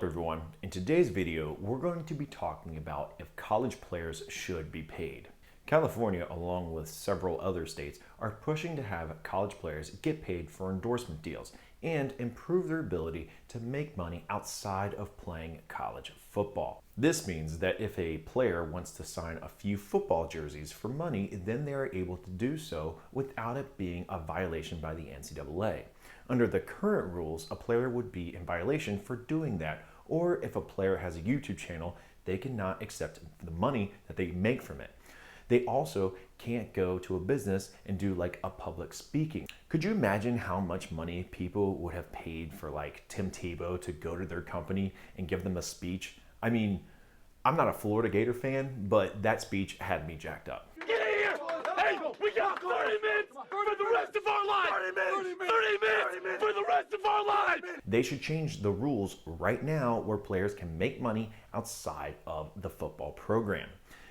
everyone. In today's video, we're going to be talking about if college players should be paid. California, along with several other states, are pushing to have college players get paid for endorsement deals and improve their ability to make money outside of playing college football. This means that if a player wants to sign a few football jerseys for money, then they are able to do so without it being a violation by the NCAA. Under the current rules, a player would be in violation for doing that, or if a player has a YouTube channel, they cannot accept the money that they make from it. They also can't go to a business and do like a public speaking. Could you imagine how much money people would have paid for like Tim Tebow to go to their company and give them a speech? I mean, I'm not a Florida Gator fan, but that speech had me jacked up. Get in here! Hey, we got 30 minutes for the rest of our lives! 30 minutes for the rest of our lives! They should change the rules right now where players can make money outside of the football program.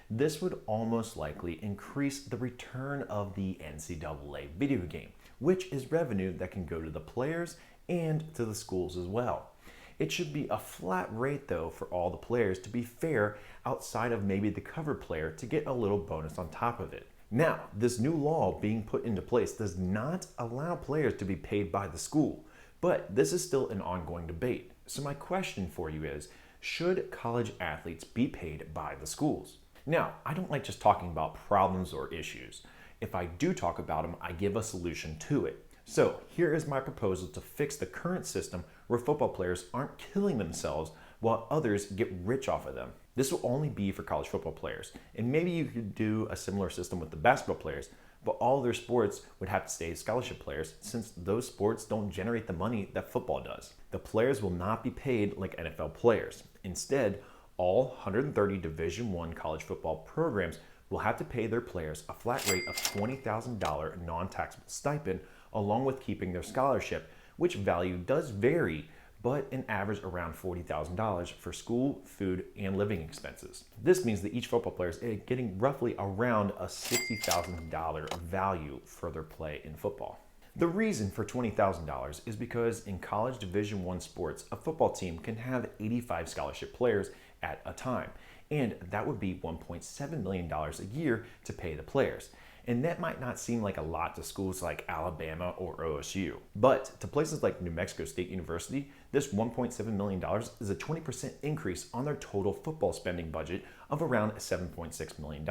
This would almost likely increase the return of the NCAA video game, which is revenue that can go to the players and to the schools as well. It should be a flat rate though for all the players to be fair outside of maybe the cover player to get a little bonus on top of it. Now, this new law being put into place does not allow players to be paid by the school, but this is still an ongoing debate. So my question for you is, should college athletes be paid by the schools? Now, I don't like just talking about problems or issues. If I do talk about them, I give a solution to it. So here is my proposal to fix the current system where football players aren't killing themselves while others get rich off of them. This will only be for college football players. And maybe you could do a similar system with the basketball players, but all their sports would have to stay scholarship players since those sports don't generate the money that football does. The players will not be paid like NFL players. Instead, all 130 Division I college football programs will have to pay their players a flat rate of $20,000 non-taxable stipend along with keeping their scholarship, which value does vary, but an average around $40,000 for school, food, and living expenses. This means that each football player is getting roughly around a $60,000 value for their play in football. The reason for $20,000 is because in college Division I sports, a football team can have 85 scholarship players at a time, and that would be $1.7 million a year to pay the players. And that might not seem like a lot to schools like Alabama or OSU, but to places like New Mexico State University, this $1.7 million is a 20% increase on their total football spending budget of around $7.6 million,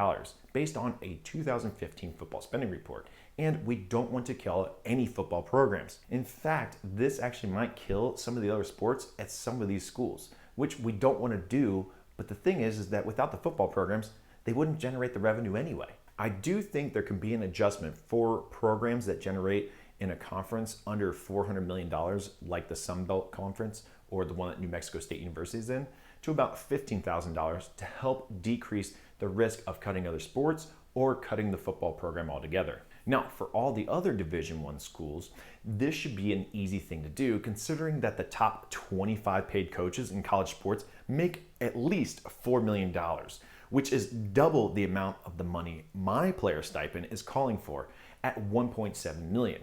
based on a 2015 football spending report. And we don't want to kill any football programs. In fact, this actually might kill some of the other sports at some of these schools, which we don't want to do. But the thing is that without the football programs, they wouldn't generate the revenue anyway. I do think there can be an adjustment for programs that generate in a conference under $400 million, like the Sun Belt Conference or the one that New Mexico State University is in, to about $15,000 to help decrease the risk of cutting other sports or cutting the football program altogether. Now, for all the other Division I schools, this should be an easy thing to do considering that the top 25 paid coaches in college sports make at least $4 million, which is double the amount of the money my player stipend is calling for at $1.7 million.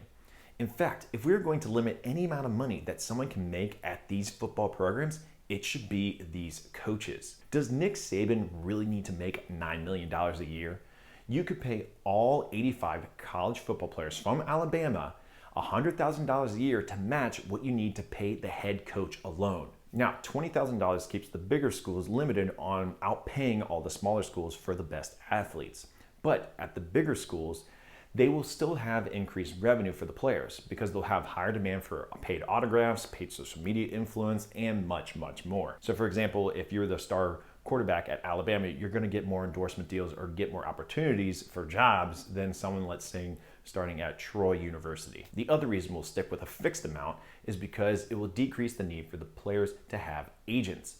In fact, if we're going to limit any amount of money that someone can make at these football programs, it should be these coaches. Does Nick Saban really need to make $9 million a year? You could pay all 85 college football players from Alabama $100,000 a year to match what you need to pay the head coach alone. Now, $20,000 keeps the bigger schools limited on outpaying all the smaller schools for the best athletes. But at the bigger schools, they will still have increased revenue for the players because they'll have higher demand for paid autographs, paid social media influence, and much, much more. So for example, if you're the star quarterback at Alabama, you're going to get more endorsement deals or get more opportunities for jobs than someone, let's say, starting at Troy University. The other reason we'll stick with a fixed amount is because it will decrease the need for the players to have agents.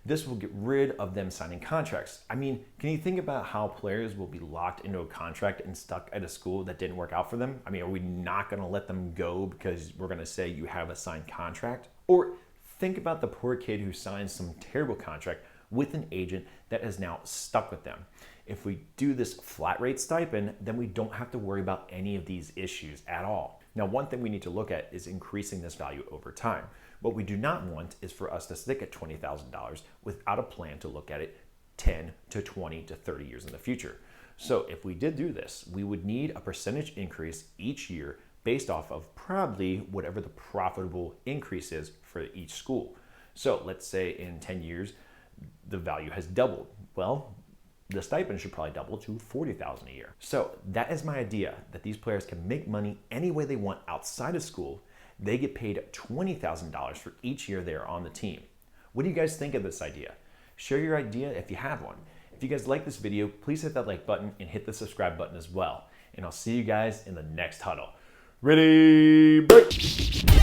This will get rid of them signing contracts. I mean, can you think about how players will be locked into a contract and stuck at a school that didn't work out for them? I mean, are we not going to let them go because we're going to say you have a signed contract? Or think about the poor kid who signs some terrible contract with an agent that is now stuck with them. If we do this flat rate stipend, then we don't have to worry about any of these issues at all. Now, one thing we need to look at is increasing this value over time. What we do not want is for us to stick at $20,000 without a plan to look at it 10 to 20 to 30 years in the future. So if we did do this, we would need a percentage increase each year based off of probably whatever the profitable increase is for each school. So let's say in 10 years, the value has doubled. Well, the stipend should probably double to $40,000 a year. So that is my idea, that these players can make money any way they want outside of school. They get paid $20,000 for each year they are on the team. What do you guys think of this idea? Share your idea if you have one. If you guys like this video, please hit that like button and hit the subscribe button as well. And I'll see you guys in the next huddle. Ready, break!